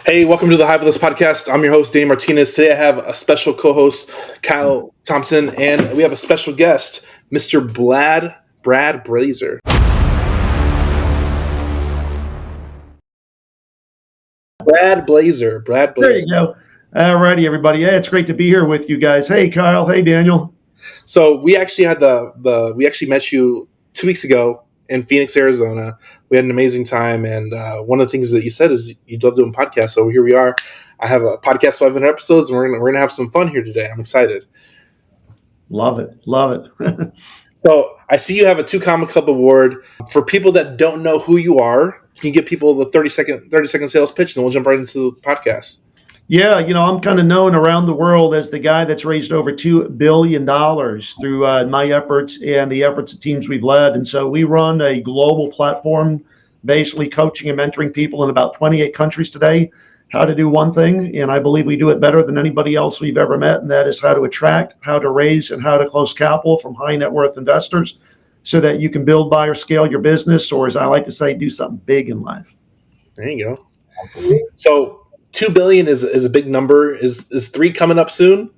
Hey, welcome to the High Velocity Podcast. I'm your host, Danny Martinez. Today I have a special co-host, Kyle Thompson, and we have a special guest, Mr. Brad Blazar. Brad Blazar. There you go. All righty, everybody. Yeah, it's great to be here with you guys. Hey, Kyle. Hey, Daniel. So we actually had we actually met you 2 weeks ago in Phoenix, Arizona. We had an amazing time, and one of the things that you said is you love doing podcasts. So here we are. I have a podcast, 500 episodes, and we're gonna have some fun here today. I'm excited. Love it. So I see you have a 2 Comma Club award. For people that don't know who you are, can you give people the 30-second sales pitch, and we'll jump right into the podcast? Yeah, I'm kind of known around the world as the guy that's raised over $2 billion through my efforts and the efforts of teams we've led. And so we run a global platform, basically coaching and mentoring people in about 28 countries today, how to do one thing. And I believe we do it better than anybody else we've ever met. And that is how to attract, how to raise, and how to close capital from high net worth investors so that you can build, buy, or scale your business, or as I like to say, do something big in life. There you go. So 2 billion is a big number. Is 3 coming up soon?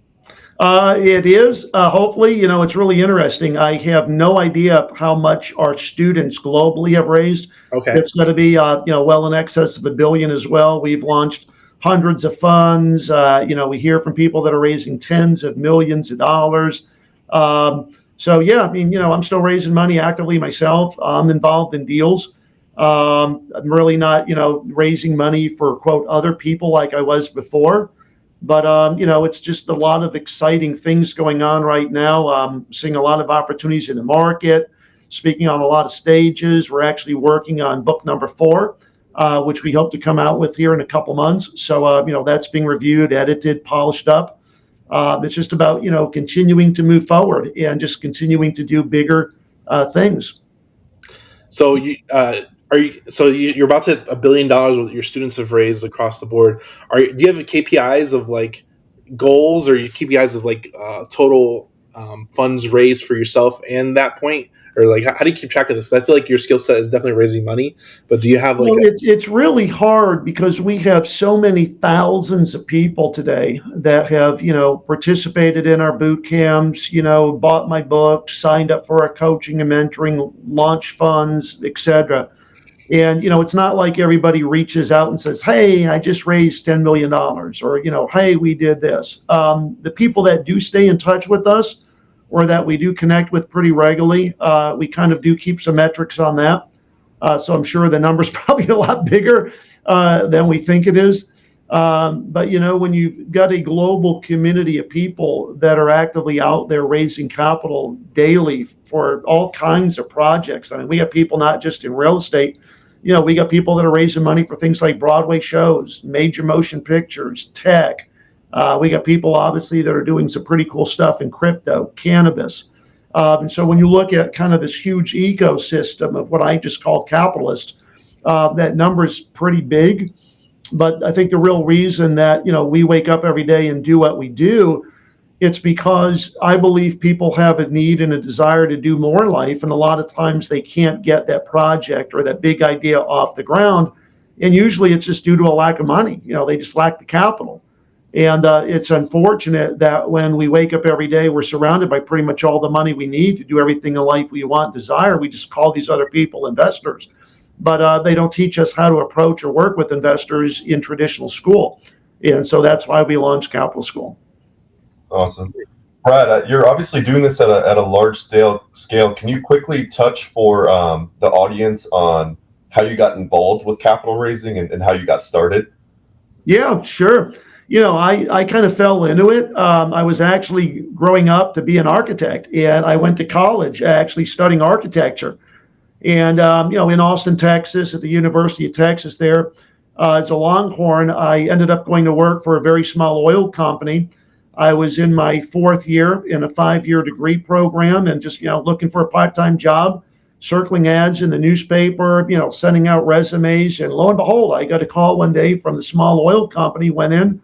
It is. Hopefully, it's really interesting. I have no idea how much our students globally have raised. Okay. It's going to be, well in excess of $1 billion as well. We've launched hundreds of funds. We hear from people that are raising tens of millions of dollars. So yeah, I'm still raising money actively myself. I'm involved in deals. I'm really not, raising money for quote other people like I was before, but it's just a lot of exciting things going on right now. Seeing a lot of opportunities in the market, speaking on a lot of stages. We're actually working on book number 4, which we hope to come out with here in a couple months. So that's being reviewed, edited, polished up. It's just about continuing to move forward and just continuing to do bigger things. So you're about to hit $1 billion what your students have raised across the board. Do you have KPIs of like goals, or KPIs of like total funds raised for yourself and that point, or like how do you keep track of this? I feel like your skill set is definitely raising money, but do you have like? It's really hard because we have so many thousands of people today that have participated in our boot camps, bought my books, signed up for our coaching and mentoring, launched funds, etc. And, it's not like everybody reaches out and says, hey, I just raised $10 million or, hey, we did this. The people that do stay in touch with us or that we do connect with pretty regularly, we kind of do keep some metrics on that. So I'm sure the number's probably a lot bigger than we think it is. But, when you've got a global community of people that are actively out there raising capital daily for all kinds of projects. We have people not just in real estate. We got people that are raising money for things like Broadway shows, major motion pictures, tech. We got people, obviously, that are doing some pretty cool stuff in crypto, cannabis. And so when you look at kind of this huge ecosystem of what I just call capitalists, that number is pretty big. But I think the real reason that, we wake up every day and do what we do, it's because I believe people have a need and a desire to do more in life. And a lot of times they can't get that project or that big idea off the ground. And usually it's just due to a lack of money. They just lack the capital. And it's unfortunate that when we wake up every day, we're surrounded by pretty much all the money we need to do everything in life we want, desire. We just call these other people investors. But they don't teach us how to approach or work with investors in traditional school. And so that's why we launched Capital School. Awesome. Brad, you're obviously doing this at a large scale. Can you quickly touch for the audience on how you got involved with capital raising and how you got started? Yeah, sure. I kind of fell into it. I was actually growing up to be an architect, and I went to college actually studying architecture. And, in Austin, Texas, at the University of Texas there, as a Longhorn, I ended up going to work for a very small oil company. I was in my 4th year in a 5-year degree program and just, looking for a part-time job, circling ads in the newspaper, sending out resumes. And lo and behold, I got a call one day from the small oil company, went in.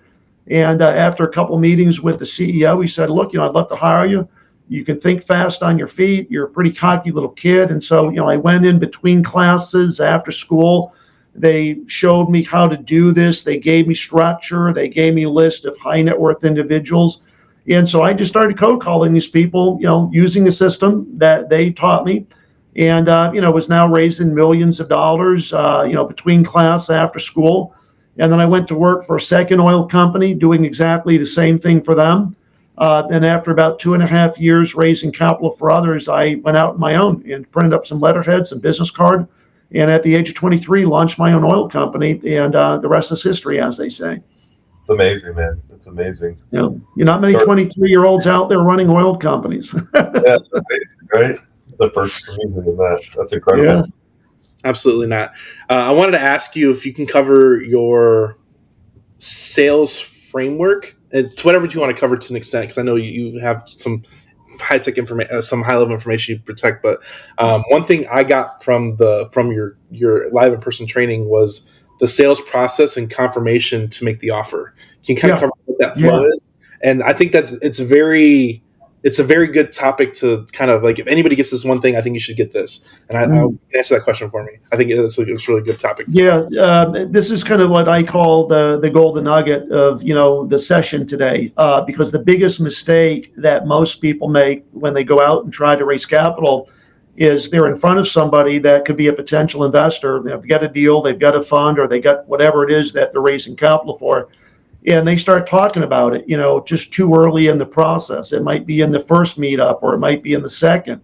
And after a couple of meetings with the CEO, he said, look, I'd love to hire you. You can think fast on your feet. You're a pretty cocky little kid. And so, I went in between classes after school, They showed me how to do this. They gave me structure. They gave me a list of high net worth individuals. And so I just started cold calling these people, using the system that they taught me. And, was now raising millions of dollars, between class after school. And then I went to work for a second oil company doing exactly the same thing for them. And after about 2.5 years raising capital for others, I went out on my own and printed up some letterheads and business card. And at the age of 23, launched my own oil company. And the rest is history, as they say. It's amazing, man. It's amazing. You're not many 23-year-olds out there running oil companies. Yeah, right? The first for me doing that. That's incredible. Yeah. Absolutely not. I wanted to ask you if you can cover your sales framework and to whatever you want to cover to an extent, because I know you have some high-tech information, some high-level information you protect. But one thing I got from your live in-person training was the sales process and confirmation to make the offer. Can you kind of cover what that flow is? And I think it's a very good topic to kind of like, if anybody gets this one thing, I think you should get this. And I'll answer that question for me. I think it's a really good topic. This is kind of what I call the golden nugget of, the session today, because the biggest mistake that most people make when they go out and try to raise capital is they're in front of somebody that could be a potential investor. They've got a deal, they've got a fund, or they got whatever it is that they're raising capital for. And they start talking about it, just too early in the process. It might be in the first meetup, or it might be in the second.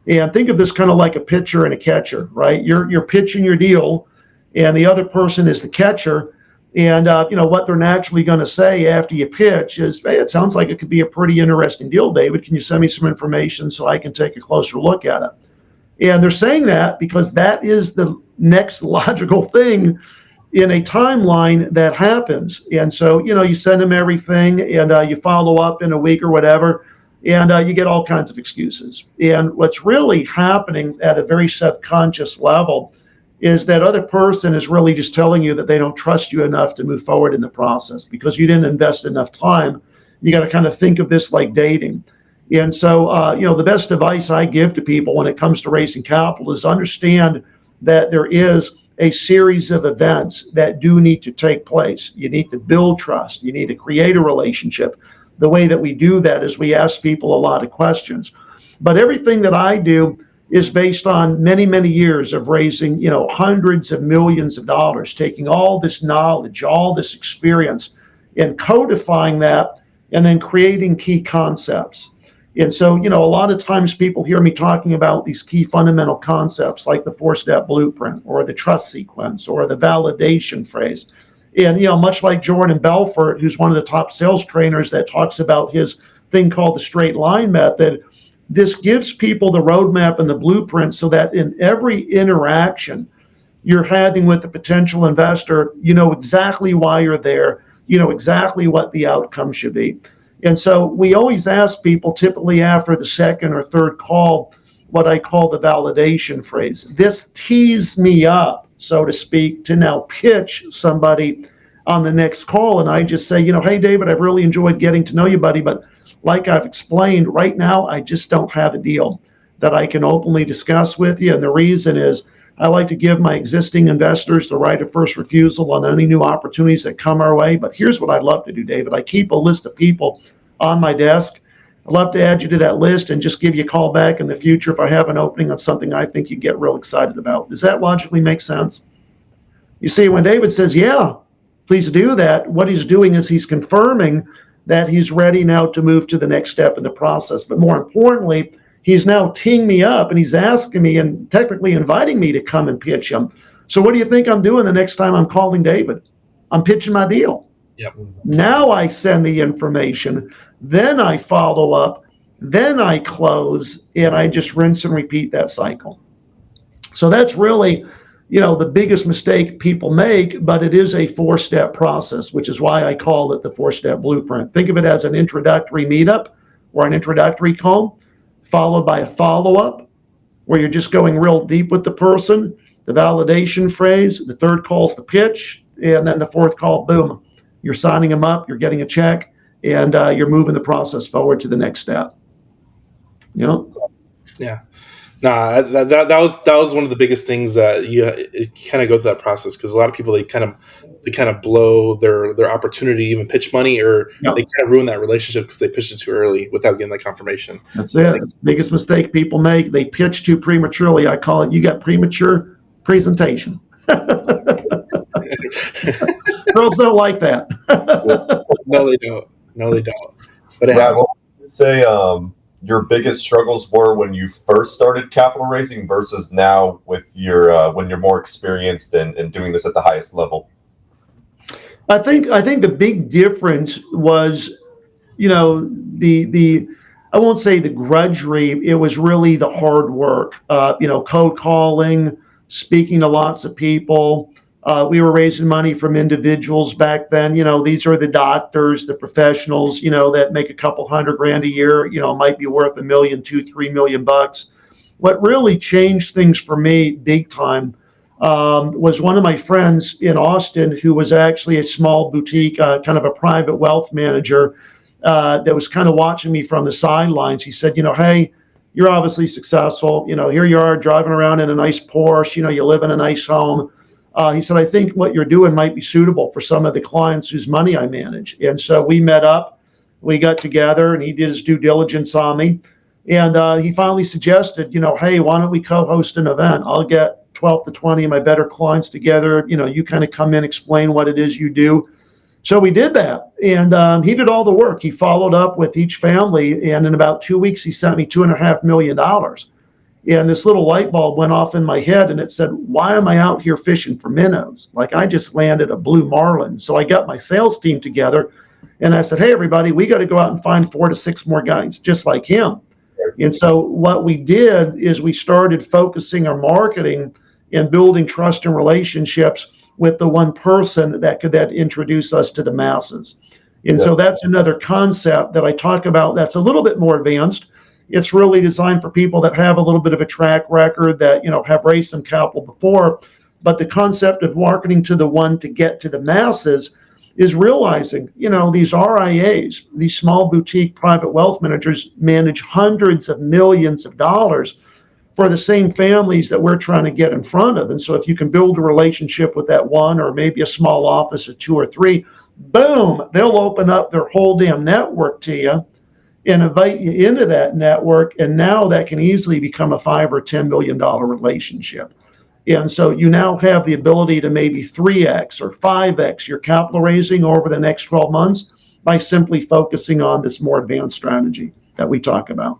And think of this kind of like a pitcher and a catcher, right? You're pitching your deal, and the other person is the catcher. And what they're naturally going to say after you pitch is, "Hey, it sounds like it could be a pretty interesting deal, David. Can you send me some information so I can take a closer look at it?" And they're saying that because that is the next logical thing in a timeline that happens. And so, you send them everything, and you follow up in a week or whatever, and you get all kinds of excuses. And what's really happening at a very subconscious level is that other person is really just telling you that they don't trust you enough to move forward in the process because you didn't invest enough time. You got to kind of think of this like dating. And so, the best advice I give to people when it comes to raising capital is understand that there is a series of events that do need to take place. You need to build trust. You need to create a relationship. The way that we do that is we ask people a lot of questions. But everything that I do is based on many, many years of raising, hundreds of millions of dollars, taking all this knowledge, all this experience, and codifying that, and then creating key concepts. And so, a lot of times people hear me talking about these key fundamental concepts like the 4-step blueprint or the trust sequence or the validation phrase. And, much like Jordan Belfort, who's one of the top sales trainers that talks about his thing called the straight line method, this gives people the roadmap and the blueprint so that in every interaction you're having with the potential investor, you know exactly why you're there, you know exactly what the outcome should be. And so we always ask people, typically after the second or third call, what I call the validation phrase. This tees me up, so to speak, to now pitch somebody on the next call. And I just say, hey, David, I've really enjoyed getting to know you, buddy. But like I've explained, right now, I just don't have a deal that I can openly discuss with you. And the reason is I like to give my existing investors the right of first refusal on any new opportunities that come our way. But here's what I'd love to do, David. I keep a list of people on my desk. I'd love to add you to that list and just give you a call back in the future if I have an opening on something I think you'd get real excited about. Does that logically make sense? You see, when David says, yeah, please do that, what he's doing is he's confirming that he's ready now to move to the next step in the process. But more importantly, he's now teeing me up and he's asking me and technically inviting me to come and pitch him. So what do you think I'm doing the next time I'm calling David? I'm pitching my deal. Yep. Now I send the information, then I follow up, then I close, and I just rinse and repeat that cycle. So that's really, the biggest mistake people make, but it is a 4-step process, which is why I call it the 4-step blueprint. Think of it as an introductory meetup or an introductory call, followed by a follow-up where you're just going real deep with the person, the validation phrase, the third call is the pitch, and then the fourth call, boom, you're signing them up, you're getting a check, and you're moving the process forward to the next step. Yeah. Nah, that was one of the biggest things that you kind of go through that process, because a lot of people they kind of blow their opportunity to even pitch money, or Yeah, they kind of ruin that relationship because they pitched it too early without getting that confirmation. that's So it. That's the biggest mistake people make. They pitch too prematurely. I call it, you got premature presentation. Girls don't like that. no, they don't. No, they don't. But it Brad, happens. what would you say your biggest struggles were when you first started capital raising versus now with your when you're more experienced and doing this at the highest level? I think the big difference was, the I won't say the grudgery. It was really the hard work. Cold calling, speaking to lots of people. We were raising money from individuals back then. These are the doctors, the professionals. That make a couple $100,000 a year. Might be worth $1 million, $2, $3 million. What really changed things for me big time was one of my friends in Austin who was actually a small boutique, kind of a private wealth manager that was kind of watching me from the sidelines. He said, hey, you're obviously successful. Here you are driving around in a nice Porsche. You live in a nice home. He said, I think what you're doing might be suitable for some of the clients whose money I manage. And so we met up, we got together, and he did his due diligence on me. And he finally suggested, hey, why don't we co-host an event? I'll get 12 to 20 of my better clients together. You kind of come in, explain what it is you do. So we did that, and he did all the work. He followed up with each family, and in about 2 weeks, he sent me $2.5 million. And this little light bulb went off in my head, and it said, why am I out here fishing for minnows? Like, I just landed a blue marlin. So I got my sales team together, and I said, hey, everybody, we got to go out and find 4 to 6 more guys just like him. And so what we did is we started focusing our marketing and building trust and relationships with the one person that could then introduce us to the masses. And so that's another concept that I talk about that's a little bit more advanced. It's really designed for people that have a little bit of a track record, that have raised some capital before. But the concept of marketing to the one to get to the masses is realizing, these RIAs, these small boutique private wealth managers, manage hundreds of millions of dollars for the same families that we're trying to get in front of. And so if you can build a relationship with that one, or maybe a small office of 2 or 3, boom, they'll open up their whole damn network to you and invite you into that network. And now that can easily become a $5 or $10 million relationship. And so you now have the ability to maybe 3x or 5x your capital raising over the next 12 months by simply focusing on this more advanced strategy that we talk about.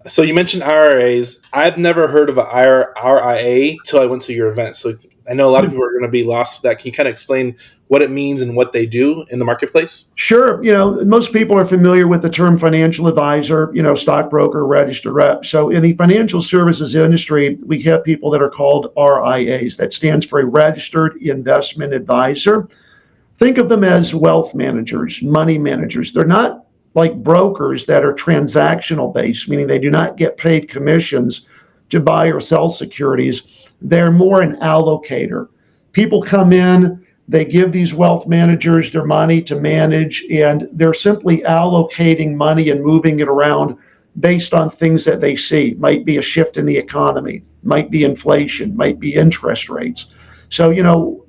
So you mentioned IRAs. I've never heard of an RIA till I went to your event. So I know a lot of people are going to be lost with that. Can you kind of explain what it means and what they do in the marketplace? Sure. Most people are familiar with the term financial advisor, stockbroker, registered rep. So in the financial services industry, we have people that are called RIAs. That stands for a registered investment advisor. Think of them as wealth managers, money managers. They're not like brokers that are transactional based, meaning they do not get paid commissions to buy or sell securities. They're more an allocator. People come in, they give these wealth managers their money to manage, and they're simply allocating money and moving it around based on things that they see. Might be a shift in the economy, might be inflation, might be interest rates. So,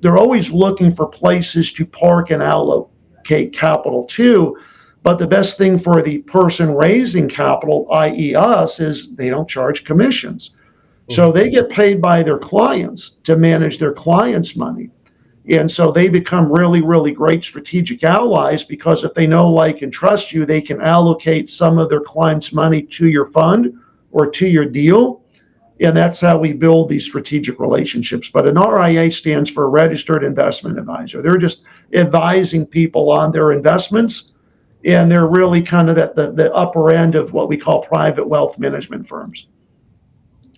they're always looking for places to park and allocate capital to. But the best thing for the person raising capital, i.e. us, is they don't charge commissions. So they get paid by their clients to manage their clients' money. And so they become really, really great strategic allies, because if they know, like, and trust you, they can allocate some of their clients' money to your fund or to your deal. And that's how we build these strategic relationships. But an RIA stands for a registered investment advisor. They're just advising people on their investments. And they're really kind of at the upper end of what we call private wealth management firms.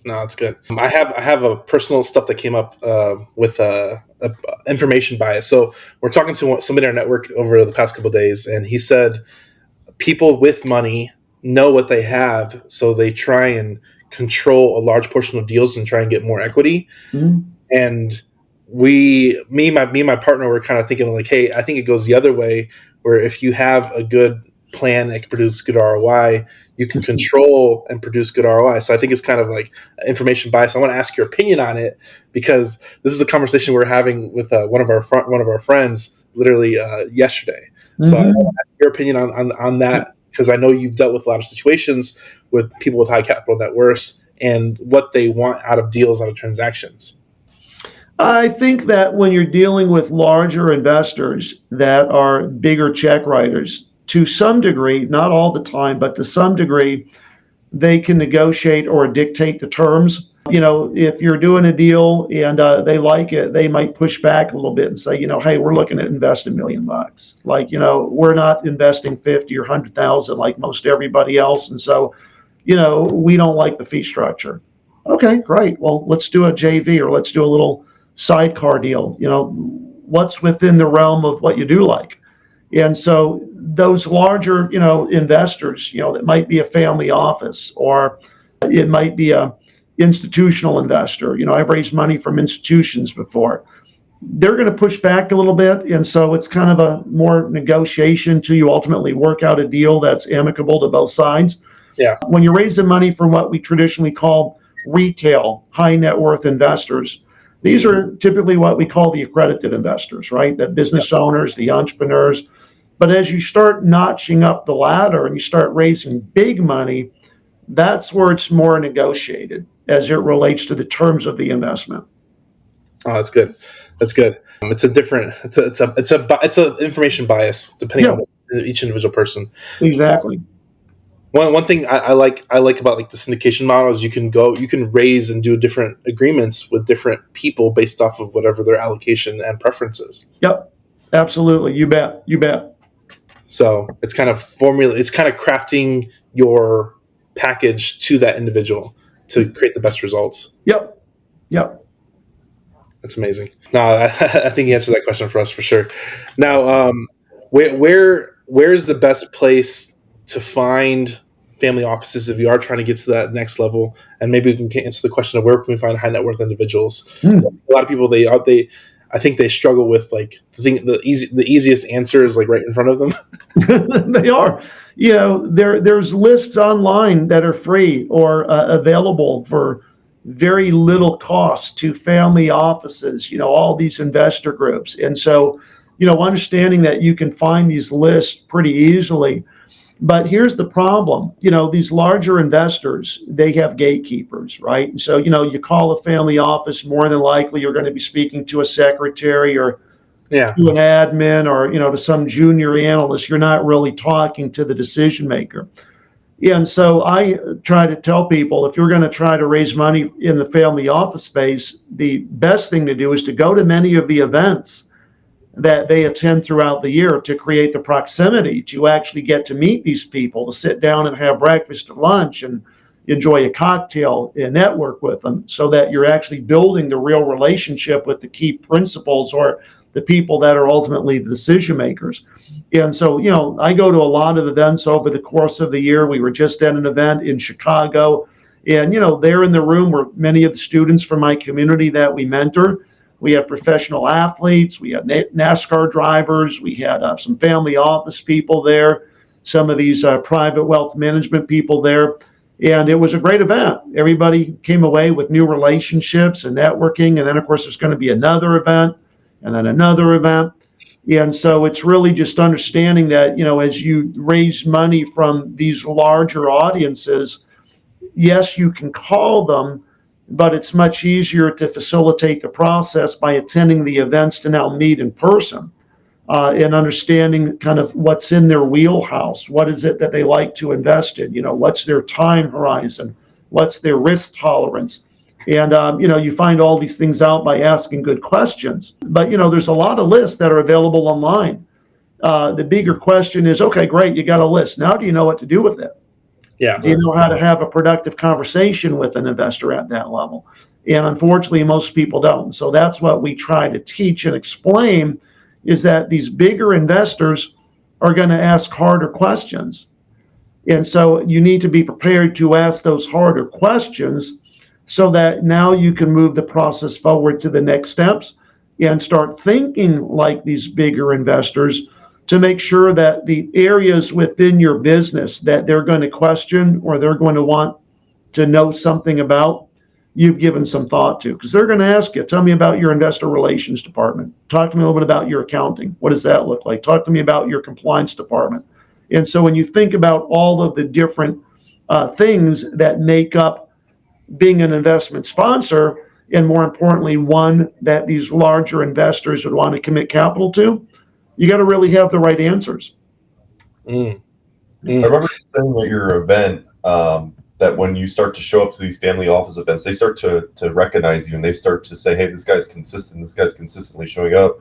No, that's good. I have a personal stuff that came up with information bias. So we're talking to somebody in our network over the past couple of days, and he said people with money know what they have, so they try and control a large portion of deals and try and get more equity. Mm-hmm. And me and my partner were kind of thinking like, hey, I think it goes the other way, where if you have a good plan that can produce good ROI, you can control and produce good ROI. So I think it's kind of like information bias. I want to ask your opinion on it because this is a conversation we're having with one of our friends literally yesterday. So I want to ask your opinion on that because I know you've dealt with a lot of situations with people with high capital net worths and what they want out of deals, out of transactions. I think that when you're dealing with larger investors that are bigger check writers, to some degree, not all the time, but to some degree, they can negotiate or dictate the terms. If you're doing a deal and they like it, they might push back a little bit and say, hey, we're looking at investing $1 million. Like, we're not investing 50 or 100,000 like most everybody else. And so, we don't like the fee structure. Okay, great. Well, let's do a JV or let's do a little sidecar deal. What's within the realm of what you do like. And so those larger, investors, that might be a family office or it might be a institutional investor. I've raised money from institutions before. They're going to push back a little bit. And so it's kind of a more negotiation till you ultimately work out a deal that's amicable to both sides. Yeah. When you're raising money from what we traditionally call retail, high net worth investors, these are typically what we call the accredited investors, right? The business owners, the entrepreneurs. But as you start notching up the ladder and you start raising big money, that's where it's more negotiated as it relates to the terms of the investment. Oh, that's good. That's good. It's a information bias depending on each individual person. Exactly. One thing I like about like the syndication model is you can raise and do different agreements with different people based off of whatever their allocation and preferences. Yep, absolutely. You bet. So it's kind of crafting your package to that individual to create the best results. Yep. That's amazing. No, I think you answered that question for us for sure. Now, where's the best place to find family offices if you are trying to get to that next level? And maybe we can answer the question of where can we find high net worth individuals? A lot of people I think they struggle with like the easiest answer is like right in front of them. They are. There's lists online that are free or available for very little cost to family offices, all these investor groups. And so, understanding that you can find these lists pretty easily. But here's the problem, these larger investors, they have gatekeepers, right? And so, you call a family office, more than likely you're going to be speaking to a secretary or to an admin or, to some junior analyst. You're not really talking to the decision maker. And so I try to tell people, if you're going to try to raise money in the family office space, the best thing to do is to go to many of the events that they attend throughout the year to create the proximity to actually get to meet these people, to sit down and have breakfast or lunch and enjoy a cocktail and network with them so that you're actually building the real relationship with the key principals or the people that are ultimately the decision makers. And so, I go to a lot of events over the course of the year. We were just at an event in Chicago and, there in the room were many of the students from my community that we mentor. We had professional athletes, we had NASCAR drivers, we had some family office people there, some of these private wealth management people there. And it was a great event. Everybody came away with new relationships and networking. And then, of course, there's going to be another event and then another event. And so it's really just understanding that, as you raise money from these larger audiences, yes, you can call them, but it's much easier to facilitate the process by attending the events to now meet in person and understanding kind of what's in their wheelhouse. What is it that they like to invest in? What's their time horizon? What's their risk tolerance? And, you find all these things out by asking good questions. But, there's a lot of lists that are available online. The bigger question is, okay, great, you got a list. Now do you know what to do with it? Yeah. Do you know how to have a productive conversation with an investor at that level? And unfortunately, most people don't. So that's what we try to teach and explain is that these bigger investors are going to ask harder questions. And so you need to be prepared to ask those harder questions so that now you can move the process forward to the next steps and start thinking like these bigger investors to make sure that the areas within your business that they're going to question or they're going to want to know something about, you've given some thought to. Because they're going to ask you, tell me about your investor relations department. Talk to me a little bit about your accounting. What does that look like? Talk to me about your compliance department. And so when you think about all of the different things that make up being an investment sponsor, and more importantly, one that these larger investors would want to commit capital to, you got to really have the right answers. Mm. I remember saying at your event that when you start to show up to these family office events, they start to recognize you and they start to say, hey, this guy's consistent. This guy's consistently showing up.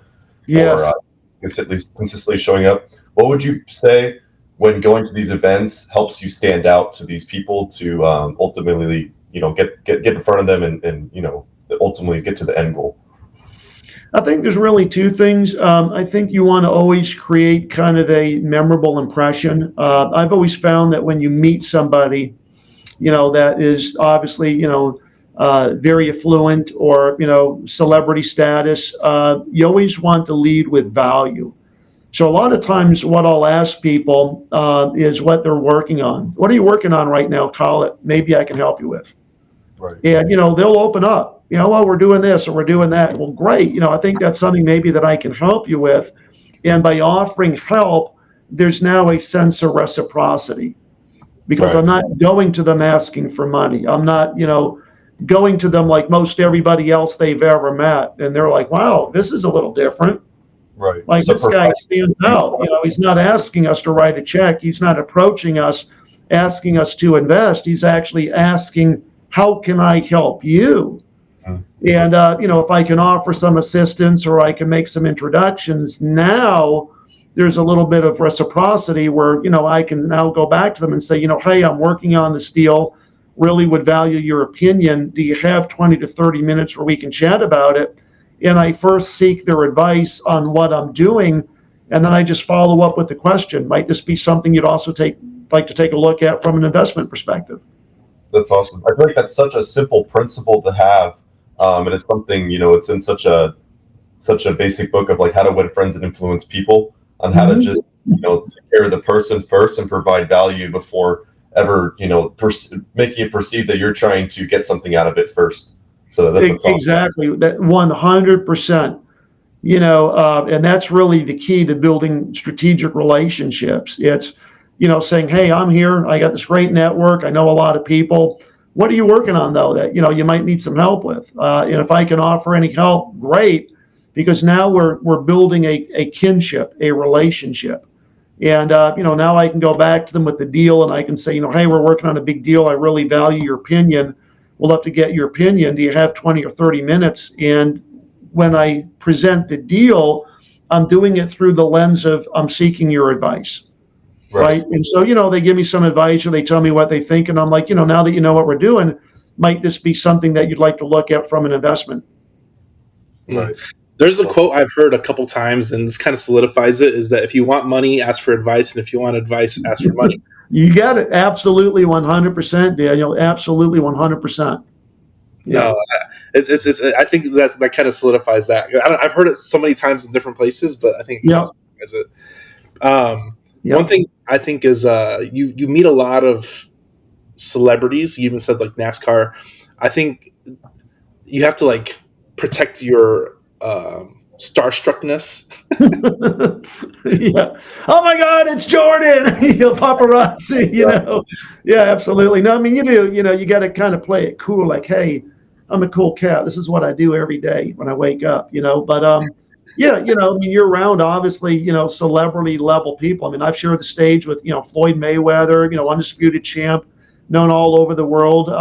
Yes. Or consistently showing up. What would you say when going to these events helps you stand out to these people to ultimately, get in front of them and ultimately get to the end goal? I think there's really two things. I think you want to always create kind of a memorable impression. I've always found that when you meet somebody, that is obviously, very affluent or, celebrity status, you always want to lead with value. So a lot of times what I'll ask people is what they're working on. What are you working on right now, Kyle, that maybe I can help you with? Right. And, they'll open up, well, we're doing this or we're doing that. Well, great. I think that's something maybe that I can help you with. And by offering help, there's now a sense of reciprocity because Right. I'm not going to them asking for money. I'm not, going to them like most everybody else they've ever met. And they're like, wow, this is a little different. Right. Like So this guy stands out. He's not asking us to write a check. He's not approaching us, asking us to invest. He's actually asking, how can I help you? And, if I can offer some assistance or I can make some introductions, now there's a little bit of reciprocity where, I can now go back to them and say, hey, I'm working on this deal, really would value your opinion. Do you have 20 to 30 minutes where we can chat about it? And I first seek their advice on what I'm doing. And then I just follow up with the question, might this be something you'd also like to take a look at from an investment perspective? That's awesome. I feel like that's such a simple principle to have. And it's something, it's in such a basic book of like how to win friends and influence people on how to just, take care of the person first and provide value before ever, making it perceive that you're trying to get something out of it first. So that's awesome. Exactly. That 100%, and that's really the key to building strategic relationships. It's, saying, hey, I'm here. I got this great network. I know a lot of people. What are you working on though that, you might need some help with? And if I can offer any help, great, because now we're building a kinship, a relationship. And, now I can go back to them with the deal and I can say, hey, we're working on a big deal. I really value your opinion. We'll have to get your opinion. Do you have 20 or 30 minutes? And when I present the deal, I'm doing it through the lens of I'm seeking your advice. Right. And so, they give me some advice or they tell me what they think. And I'm like, now that you know what we're doing, might this be something that you'd like to look at from an investment? Right. There's a quote I've heard a couple times, and this kind of solidifies it, is that if you want money, ask for advice. And if you want advice, ask for money. You got it. Absolutely 100%, Daniel. Absolutely 100%. Yeah. No, it's I think that kind of solidifies that. I've heard it so many times in different places, but I think it kind of solidifies it. One thing I think is you meet a lot of celebrities. You even said like NASCAR. I think you have to like protect your starstruckness. Yeah. Oh my God, it's Jordan. Paparazzi. Yeah, absolutely. No, I mean you do. You got to kind of play it cool. Like, hey, I'm a cool cat. This is what I do every day when I wake up. But yeah, I mean, you're around obviously, celebrity level people. I mean, I've shared the stage with, Floyd Mayweather, undisputed champ, known all over the world.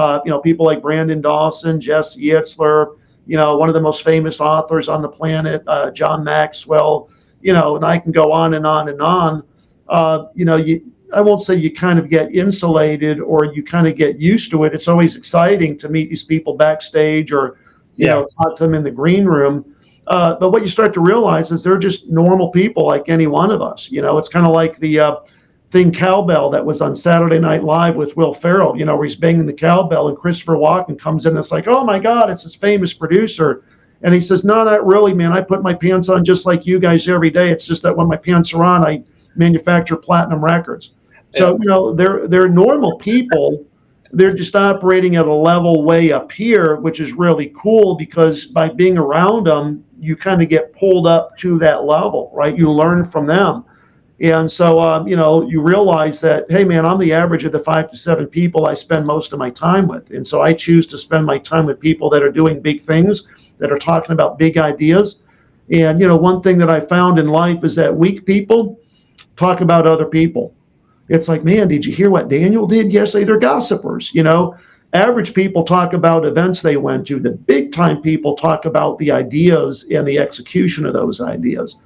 People like Brandon Dawson, Jesse Itzler, one of the most famous authors on the planet, John Maxwell, and I can go on and on and on. I won't say you kind of get insulated or you kind of get used to it. It's always exciting to meet these people backstage or, talk to them in the green room. But what you start to realize is they're just normal people like any one of us. It's kind of like the thing Cowbell that was on Saturday Night Live with Will Ferrell, where he's banging the cowbell and Christopher Walken comes in and it's like, oh my God, it's this famous producer. And he says, no, not really, man. I put my pants on just like you guys every day. It's just that when my pants are on, I manufacture platinum records. So, they're normal people. They're just operating at a level way up here, which is really cool because by being around them, you kind of get pulled up to that level, right? You learn from them. And so, you realize that, hey, man, I'm the average of the 5 to 7 people I spend most of my time with. And so I choose to spend my time with people that are doing big things, that are talking about big ideas. And, one thing that I found in life is that weak people talk about other people. It's like, man, did you hear what Daniel did yesterday? They're gossipers. Average people talk about events they went to. The big time people talk about the ideas and the execution of those ideas.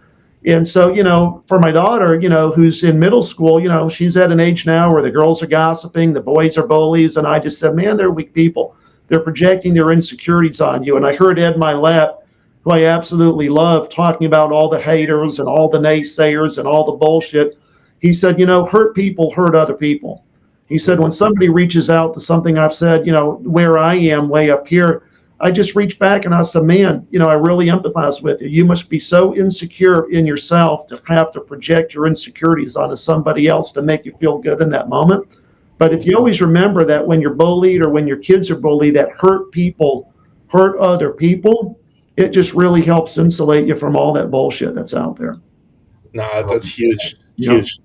And so, for my daughter, who's in middle school, she's at an age now where the girls are gossiping, the boys are bullies. And I just said, man, they're weak people. They're projecting their insecurities on you. And I heard Ed Milet, who I absolutely love, talking about all the haters and all the naysayers and all the bullshit. He said, hurt people hurt other people. He said, when somebody reaches out to something I've said, where I am way up here, I just reach back and I said, man, I really empathize with you. You must be so insecure in yourself to have to project your insecurities onto somebody else to make you feel good in that moment. But if you always remember that when you're bullied or when your kids are bullied, that hurt people hurt other people, it just really helps insulate you from all that bullshit that's out there. Nah, that's huge. Huge.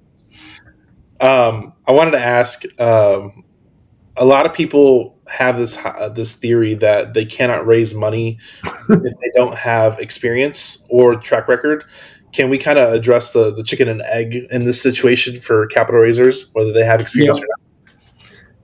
I wanted to ask, a lot of people have this theory that they cannot raise money if they don't have experience or track record. Can we kind of address the chicken and egg in this situation for capital raisers, whether they have experience or not?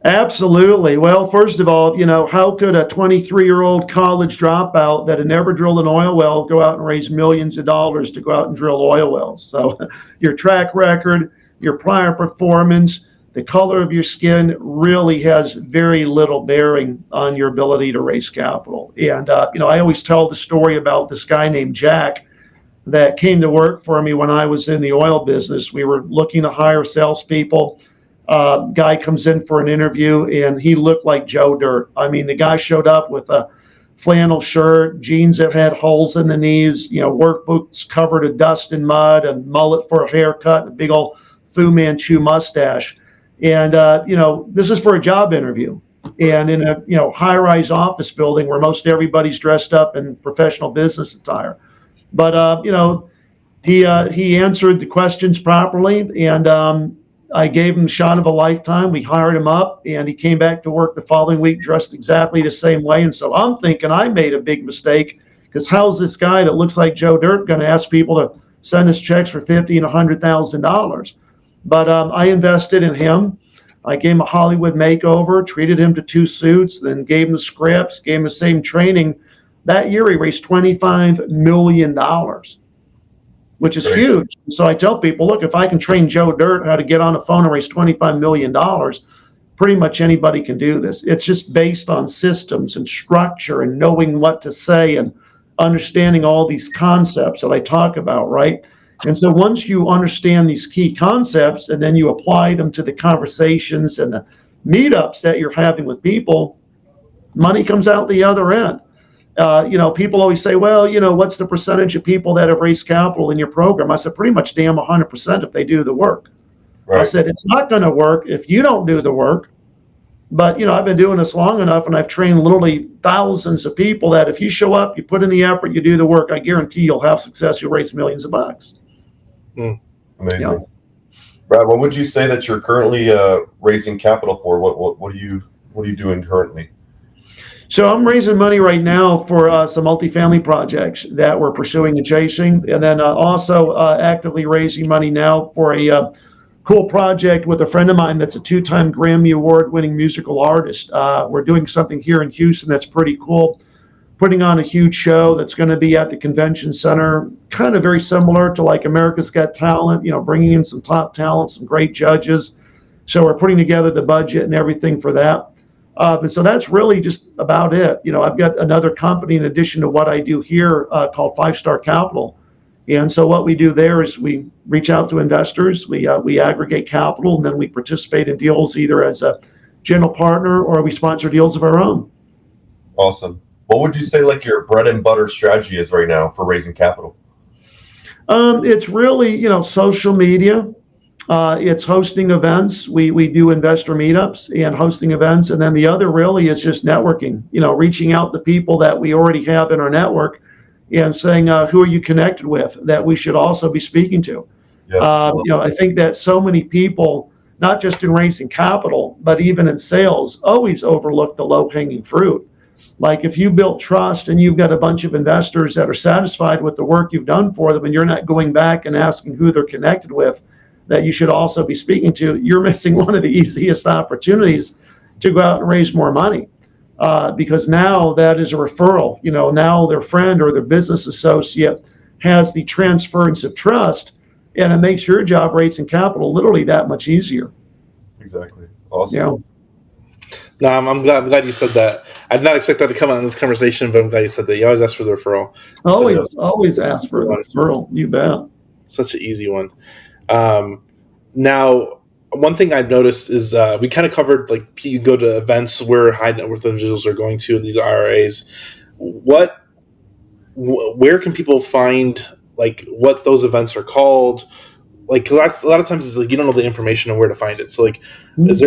Absolutely. Well, first of all, how could a 23-year-old college dropout that had never drilled an oil well go out and raise millions of dollars to go out and drill oil wells? So your track record, your prior performance, the color of your skin really has very little bearing on your ability to raise capital. And, I always tell the story about this guy named Jack that came to work for me when I was in the oil business. We were looking to hire salespeople. Guy comes in for an interview and he looked like Joe Dirt. I mean, the guy showed up with a flannel shirt, jeans that had holes in the knees, work boots covered in dust and mud, and mullet for a haircut, and a big old Fu Manchu mustache. And, this is for a job interview. And in a, high-rise office building where most everybody's dressed up in professional business attire. But, he answered the questions properly, and I gave him a shot of a lifetime. We hired him up, and he came back to work the following week dressed exactly the same way. And so I'm thinking I made a big mistake, because how's this guy that looks like Joe Dirt going to ask people to send us checks for $50,000 and $100,000? But I invested in him. I gave him a Hollywood makeover, treated him to 2 suits, then gave him the scripts, gave him the same training. That year, he raised $25 million, which is huge. So I tell people, look, if I can train Joe Dirt how to get on a phone and raise $25 million, pretty much anybody can do this. It's just based on systems and structure and knowing what to say and understanding all these concepts that I talk about, right? And so once you understand these key concepts and then you apply them to the conversations and the meetups that you're having with people, money comes out the other end. People always say, well, what's the percentage of people that have raised capital in your program? I said, pretty much damn 100% if they do the work. Right. I said, it's not going to work if you don't do the work. But, I've been doing this long enough, and I've trained literally thousands of people that if you show up, you put in the effort, you do the work, I guarantee you'll have success. You'll raise millions of bucks. Amazing. Brad, what would you say that you're currently raising capital for? What are you doing currently? So I'm raising money right now for some multifamily projects that we're pursuing and chasing, and then also actively raising money now for a cool project with a friend of mine that's a 2-time Grammy Award-winning musical artist. We're doing something here in Houston that's pretty cool, putting on a huge show that's going to be at the convention center, kind of very similar to like America's Got Talent, bringing in some top talent, some great judges. So we're putting together the budget and everything for that. And so that's really just about it. I've got another company in addition to what I do here called 5 Star Capital. And so what we do there is we reach out to investors, we aggregate capital, and then we participate in deals either as a general partner or we sponsor deals of our own. Awesome. What would you say like your bread and butter strategy is right now for raising capital? It's really, social media. It's hosting events. We do investor meetups and hosting events. And then the other really is just networking, reaching out to people that we already have in our network and saying, who are you connected with that we should also be speaking to? Yeah. I think that so many people, not just in raising capital, but even in sales, always overlook the low hanging fruit. Like if you built trust and you've got a bunch of investors that are satisfied with the work you've done for them and you're not going back and asking who they're connected with that you should also be speaking to, you're missing one of the easiest opportunities to go out and raise more money. Because now that is a referral. Now their friend or their business associate has the transference of trust, and it makes your job raising capital literally that much easier. Exactly. Awesome. Yeah. No, I'm glad you said that. I did not expect that to come out in this conversation, but I'm glad you said that. You always ask for the referral. Always ask for the referral. You bet. Such an easy one. Now, one thing I've noticed is we kind of covered like you go to events where high net worth individuals are going to these RIAs. Where can people find like what those events are called? Like a lot of times it's like you don't know the information on where to find it. So like, is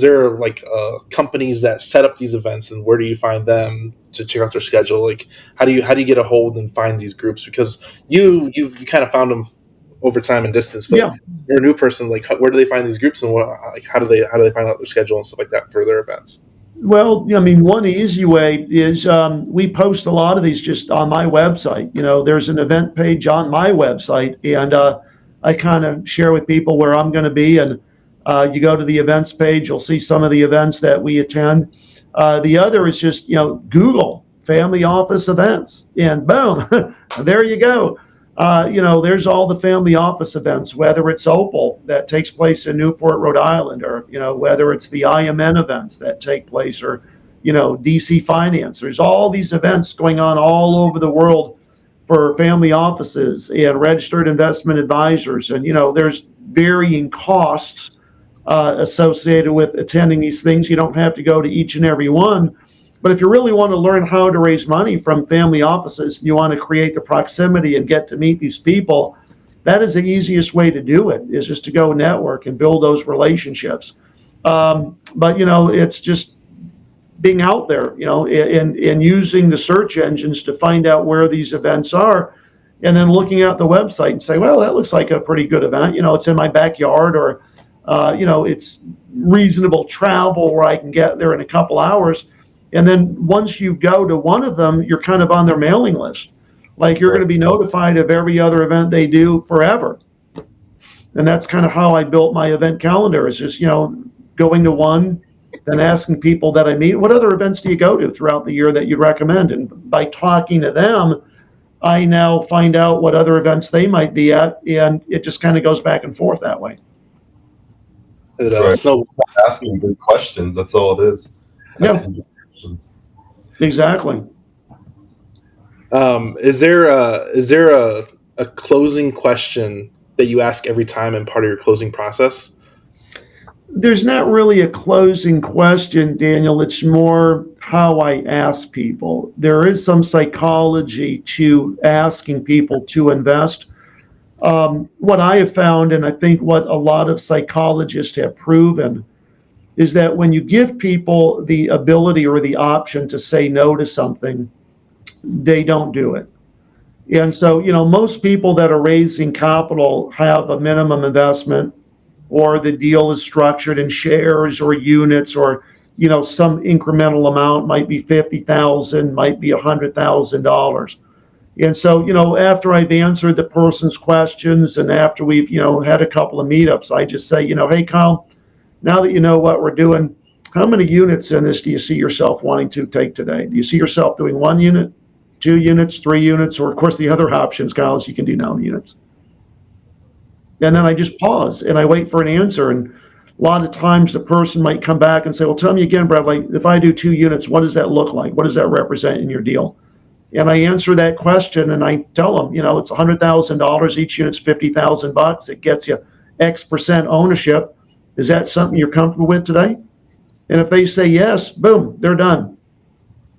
there like companies that set up these events, and where do you find them to check out their schedule? Like how do you get a hold and find these groups? Because you kind of found them over time and distance, but you're a new person. Like where do they find these groups, and how do they find out their schedule and stuff like that for their events? Well, I mean, one easy way is we post a lot of these just on my website. There's an event page on my website, and I kind of share with people where I'm going to be. And you go to the events page, you'll see some of the events that we attend. The other is just, Google family office events, and boom, there you go. There's all the family office events, whether it's Opal that takes place in Newport, Rhode Island, or, whether it's the IMN events that take place, or, DC Finance. There's all these events going on all over the world for family offices and registered investment advisors. And, there's varying costs associated with attending these things. You don't have to go to each and every one. But if you really want to learn how to raise money from family offices, you want to create the proximity and get to meet these people, that is the easiest way to do it, is just to go network and build those relationships. But, it's just being out there, and using the search engines to find out where these events are, and then looking at the website and say, well, that looks like a pretty good event. It's in my backyard, or, it's reasonable travel where I can get there in a couple hours. And then once you go to one of them, you're kind of on their mailing list. Like you're going to be notified of every other event they do forever. And that's kind of how I built my event calendar, is just, going to one, then asking people that I meet, what other events do you go to throughout the year that you'd recommend? And by talking to them, I now find out what other events they might be at. And it just kind of goes back and forth that way. Asking good questions. That's all it is. Exactly. Is there a closing question that you ask every time in part of your closing process? There's not really a closing question, Daniel. It's more how I ask people. There is some psychology to asking people to invest. What I have found, and I think what a lot of psychologists have proven, is that when you give people the ability or the option to say no to something, they don't do it. And so, most people that are raising capital have a minimum investment, or the deal is structured in shares or units, or, some incremental amount, might be $50,000, might be $100,000. And so, after I've answered the person's questions, and after we've, had a couple of meetups, I just say, hey, Kyle, now that you know what we're doing, how many units in this do you see yourself wanting to take today? Do you see yourself doing 1 unit, 2 units, 3 units, or of course the other options, Kyle, is you can do no units. And then I just pause and I wait for an answer. And a lot of times the person might come back and say, well, tell me again, Brad, like if I do 2 units, what does that look like? What does that represent in your deal? And I answer that question and I tell them, it's $100,000, each unit's $50,000. It gets you X% ownership. Is that something you're comfortable with today? And if they say yes, boom, they're done.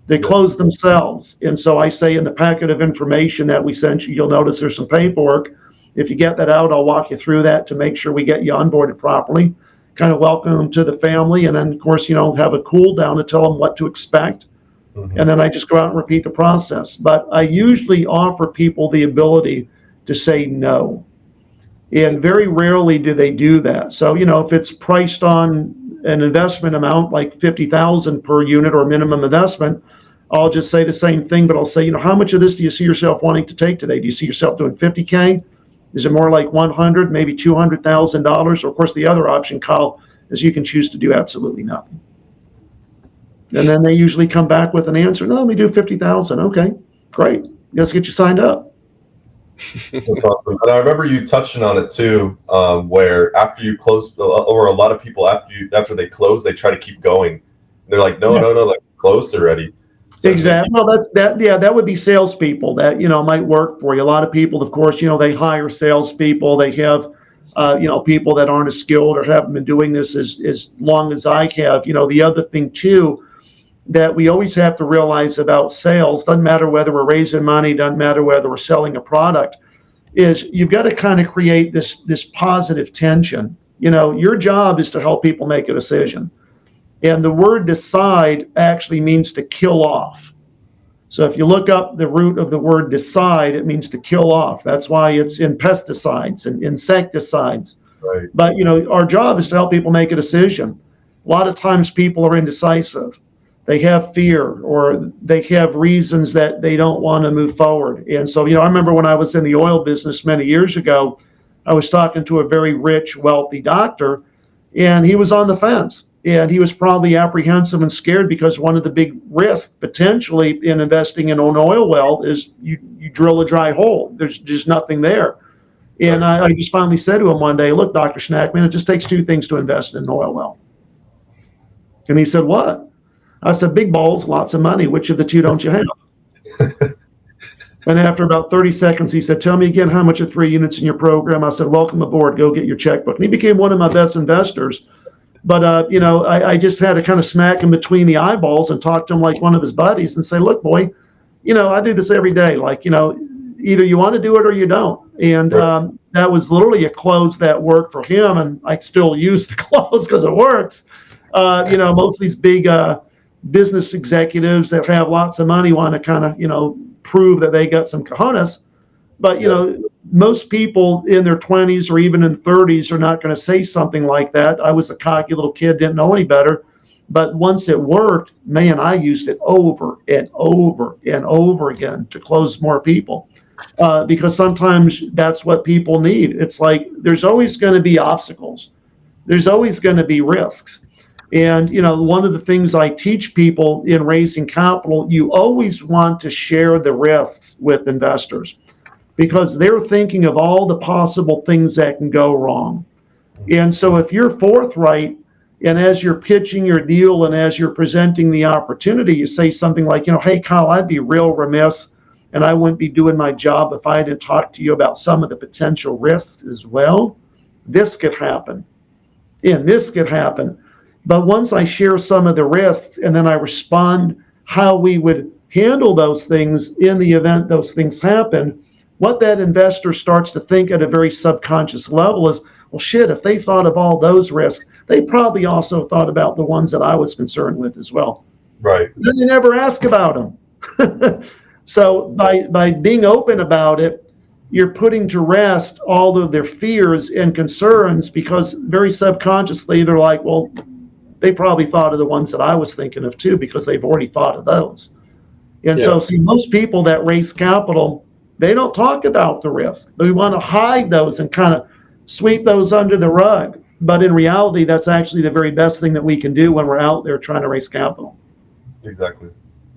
They close themselves. And so I say in the packet of information that we sent you, you'll notice there's some paperwork. If you get that out, I'll walk you through that to make sure we get you onboarded properly, kind of welcome them to the family. And then, of course, have a cool down to tell them what to expect. And then I just go out and repeat the process. But I usually offer people the ability to say no. And very rarely do they do that. So, if it's priced on an investment amount like 50,000 per unit or minimum investment, I'll just say the same thing, but I'll say, how much of this do you see yourself wanting to take today? Do you see yourself doing 50K? Is it more like 100, maybe $200,000? Or of course, the other option, Kyle, is you can choose to do absolutely nothing. And then they usually come back with an answer. No, let me do 50,000. Okay, great. Let's get you signed up. That's awesome. And I remember you touching on it too, where after you close, or a lot of people after they close, they try to keep going. They're like, no, like closed already. So exactly. Well, that would be salespeople that might work for you. A lot of people, of course, they hire salespeople. They have people that aren't as skilled or haven't been doing this as long as I have. The other thing too that we always have to realize about sales, doesn't matter whether we're raising money, doesn't matter whether we're selling a product, is you've got to kind of create this positive tension. Your job is to help people make a decision. And the word decide actually means to kill off. So if you look up the root of the word decide, it means to kill off. That's why it's in pesticides and insecticides. Right. But, our job is to help people make a decision. A lot of times people are indecisive. They have fear or they have reasons that they don't want to move forward. And so, I remember when I was in the oil business many years ago, I was talking to a very rich, wealthy doctor, and he was on the fence. And he was probably apprehensive and scared because one of the big risks potentially in investing in an oil well is you drill a dry hole. There's just nothing there. And I just finally said to him one day, look, Dr. Schnackman, it just takes two things to invest in an oil well. And he said, what? I said, big balls, lots of money. Which of the two don't you have? And after about 30 seconds, he said, tell me again how much are 3 units in your program? I said, welcome aboard. Go get your checkbook. And he became one of my best investors. But, I just had to kind of smack him between the eyeballs and talk to him like one of his buddies and say, look, boy, I do this every day. Like, either you want to do it or you don't. And that was literally a close that worked for him. And I still use the close because it works. Most of these big business executives that have lots of money want to kind of, prove that they got some cojones. But, most people in their 20s or even in 30s are not going to say something like that. I was a cocky little kid, didn't know any better. But once it worked, man, I used it over and over and over again to close more people. Because sometimes that's what people need. It's like there's always going to be obstacles. There's always going to be risks. And, one of the things I teach people in raising capital, you always want to share the risks with investors because they're thinking of all the possible things that can go wrong. And so if you're forthright and as you're pitching your deal and as you're presenting the opportunity, you say something like, hey, Kyle, I'd be real remiss and I wouldn't be doing my job if I didn't talk to you about some of the potential risks as well. This could happen. And this could happen. But once I share some of the risks and then I respond how we would handle those things in the event those things happen, what that investor starts to think at a very subconscious level is, well, shit, if they thought of all those risks, they probably also thought about the ones that I was concerned with as well. Right. Then you never ask about them. So by being open about it, you're putting to rest all of their fears and concerns because very subconsciously they're like, well, they probably thought of the ones that I was thinking of too because they've already thought of those. And so see, most people that raise capital, they don't talk about the risk. They want to hide those and kind of sweep those under the rug. But in reality, that's actually the very best thing that we can do when we're out there trying to raise capital. Exactly.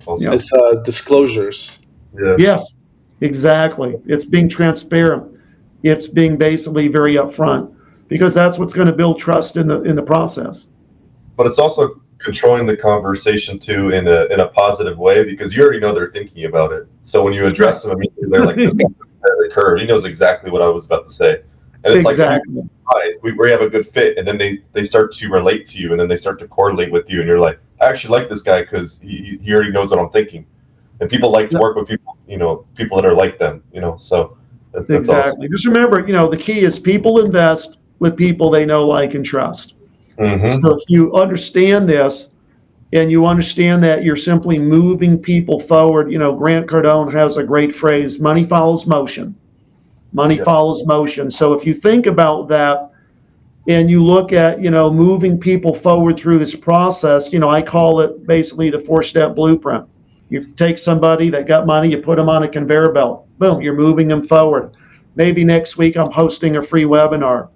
Awesome. It's disclosures. Yeah. Yes, exactly. It's being transparent. It's being basically very upfront because that's what's going to build trust in the process. But it's also controlling the conversation too in a positive way because you already know they're thinking about it. So when you address them immediately, they're like, "This guy's the curve. He knows exactly what I was about to say." And it's exactly. Like we have a good fit, and then they start to relate to you, and then they start to correlate with you, and you're like, I actually like this guy because he already knows what I'm thinking. And people like to work with people, people that are like them, so that's awesome. Exactly. Just remember, the key is people invest with people they know, like, and trust. Mm-hmm. So if you understand this and you understand that you're simply moving people forward, Grant Cardone has a great phrase, money follows motion. Money Yep. follows motion. So if you think about that and you look at, moving people forward through this process, I call it basically the 4-step blueprint. You take somebody that got money, you put them on a conveyor belt. Boom, you're moving them forward. Maybe next week I'm hosting a free webinar.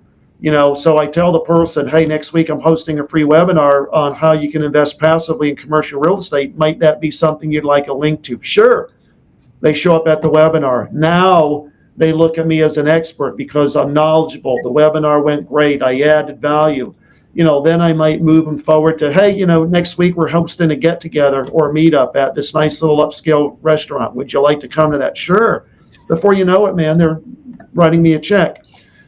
So I tell the person, hey, next week I'm hosting a free webinar on how you can invest passively in commercial real estate. Might that be something you'd like a link to? Sure. They show up at the webinar. Now they look at me as an expert because I'm knowledgeable. The webinar went great. I added value. Then I might move them forward to, hey, next week we're hosting a get together or a meetup at this nice little upscale restaurant. Would you like to come to that? Sure. Before you know it, man, they're writing me a check.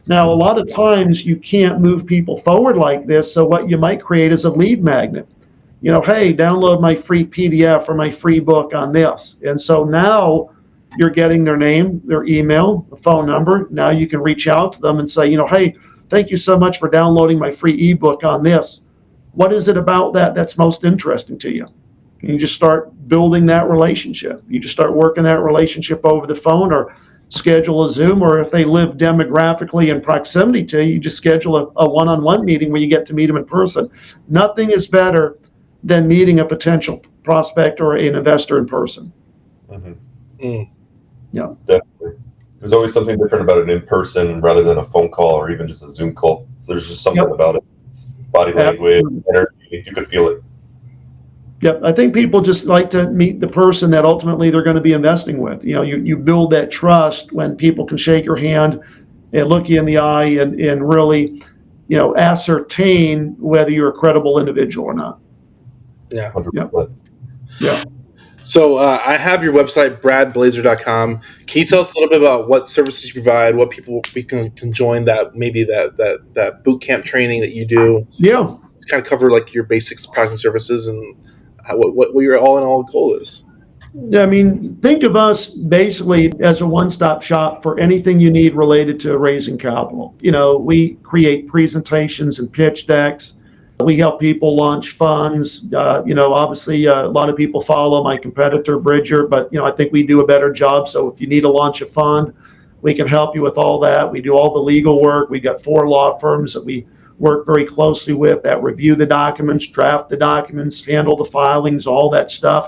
Now, a lot of times you can't move people forward like this. So what you might create is a lead magnet. Hey, download my free PDF or my free book on this. And so now you're getting their name, their email, the phone number. Now you can reach out to them and say, hey, thank you so much for downloading my free ebook on this. What is it about that that's most interesting to you? And you just start building that relationship. You just start working that relationship over the phone or schedule a Zoom, or if they live demographically in proximity to you, you just schedule a one-on-one meeting where you get to meet them in person. Nothing is better than meeting a potential prospect or an investor in person. Mm-hmm. Mm. Yeah. Definitely. There's always something different about an in-person rather than a phone call or even just a Zoom call. So there's just something about it. Body language, energy, you could feel it. Yep. I think people just like to meet the person that ultimately they're going to be investing with. You build that trust when people can shake your hand and look you in the eye and really, ascertain whether you're a credible individual or not. Yeah. 100%. Yeah. So I have your website, bradblazar.com. Can you tell us a little bit about what services you provide, what people we can join that boot camp training that you do? Yeah. Kind of cover like your basics, products and services, and what your all in all goal is. I mean, think of us basically as a one-stop shop for anything you need related to raising capital. We create presentations and pitch decks. We help people launch funds. Obviously, a lot of people follow my competitor, Bridger, but, I think we do a better job. So if you need to launch a fund, we can help you with all that. We do all the legal work. We got 4 law firms that we work very closely with that review the documents, draft the documents, handle the filings, all that stuff.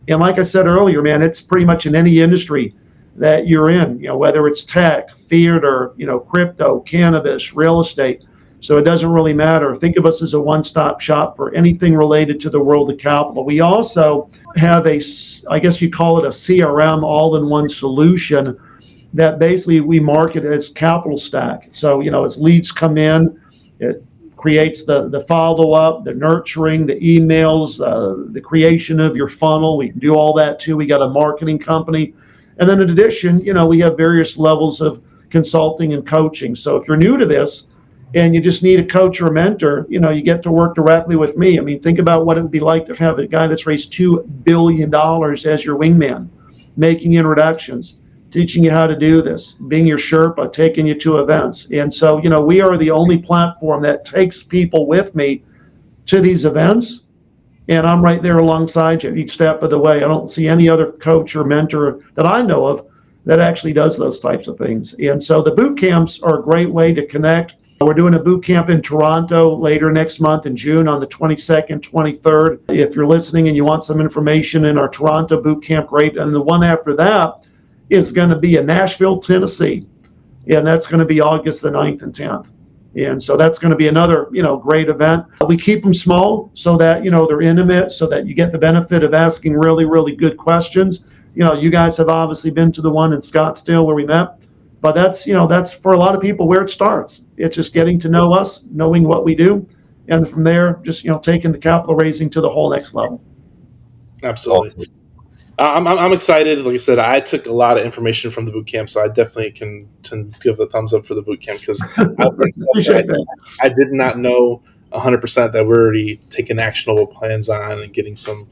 And like I said earlier, man, it's pretty much in any industry that you're in, whether it's tech, theater, crypto, cannabis, real estate. So it doesn't really matter. Think of us as a one-stop shop for anything related to the world of capital. We also have I guess you call it a CRM all-in-one solution that basically we market as Capital Stack. So, as leads come in, it creates the follow-up, the nurturing, the emails, the creation of your funnel. We can do all that too. We got a marketing company. And then in addition, we have various levels of consulting and coaching. So if you're new to this and you just need a coach or a mentor, you get to work directly with me. I mean, think about what it would be like to have a guy that's raised $2 billion as your wingman, making introductions, teaching you how to do this, being your Sherpa, taking you to events. And so, we are the only platform that takes people with me to these events. And I'm right there alongside you each step of the way. I don't see any other coach or mentor that I know of that actually does those types of things. And so the boot camps are a great way to connect. We're doing a boot camp in Toronto later next month in June on the 22nd, 23rd. If you're listening and you want some information in our Toronto boot camp, great. And the one after that is going to be in Nashville, Tennessee. And that's going to be August the 9th and 10th. And so that's going to be another, great event. We keep them small so that, they're intimate, so that you get the benefit of asking really, really good questions. You guys have obviously been to the one in Scottsdale where we met, but that's for a lot of people where it starts. It's just getting to know us, knowing what we do. And from there, just, taking the capital raising to the whole next level. Absolutely. I'm excited. Like I said, I took a lot of information from the boot camp, so I definitely can give the thumbs up for the boot camp because I did not know 100% that we're already taking actionable plans on and getting some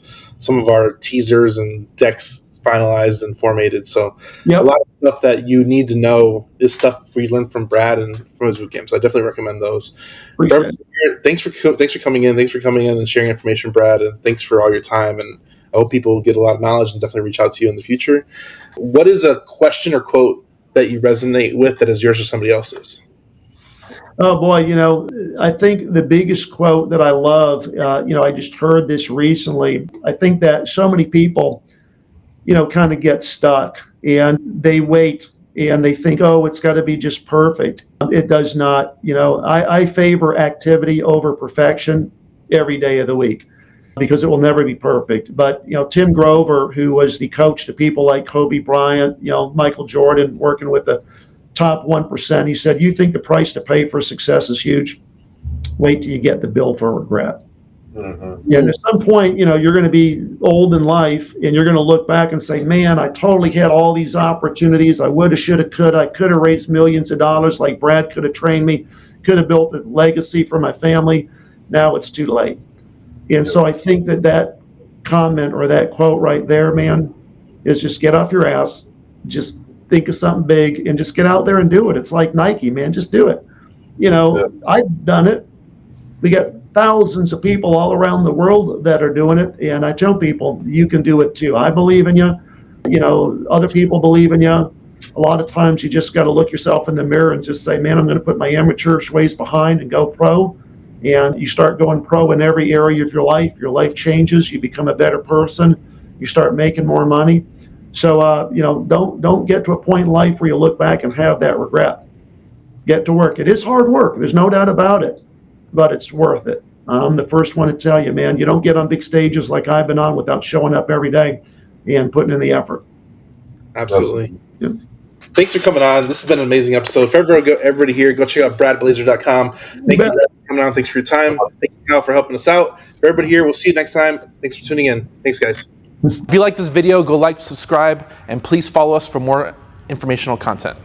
of our teasers and decks finalized and formatted. So a Yep. lot of stuff that you need to know is stuff we learned from Brad and from his boot camp. So I definitely recommend those. Appreciate it. Thanks for coming in. Thanks for coming in and sharing information, Brad. And thanks for all your time. And I hope people get a lot of knowledge and definitely reach out to you in the future. What is a question or quote that you resonate with that is yours or somebody else's? Oh boy, I think the biggest quote that I love, I just heard this recently. I think that so many people, kind of get stuck and they wait and they think, oh, it's got to be just perfect. It does not. I favor activity over perfection every day of the week because it will never be perfect. But, Tim Grover, who was the coach to people like Kobe Bryant, Michael Jordan, working with the top 1%, he said, you think the price to pay for success is huge? Wait till you get the bill for regret. Mm-hmm. And at some point, you're going to be old in life and you're going to look back and say, man, I totally had all these opportunities. I would have, should have, could. I could have raised millions of dollars like Brad could have trained me, could have built a legacy for my family. Now it's too late. And so I think that comment or that quote right there, man, is just get off your ass, just think of something big and just get out there and do it. It's like Nike, man, just do it. I've done it. We got thousands of people all around the world that are doing it. And I tell people, you can do it too. I believe in you. Other people believe in you. A lot of times you just got to look yourself in the mirror and just say, man, I'm going to put my amateurish ways behind and go pro. And you start going pro in every area of your life changes, you become a better person, you start making more money. So, don't get to a point in life where you look back and have that regret. Get to work. It is hard work. There's no doubt about it, but it's worth it. I'm the first one to tell you, man, you don't get on big stages like I've been on without showing up every day and putting in the effort. Absolutely. Yeah. Thanks for coming on. This has been an amazing episode. For everybody here, go check out bradblazar.com. Thank you, Brad, for coming on. Thanks for your time. Thank you, Kyle, for helping us out. For everybody here, we'll see you next time. Thanks for tuning in. Thanks, guys. If you like this video, go like, subscribe, and please follow us for more informational content.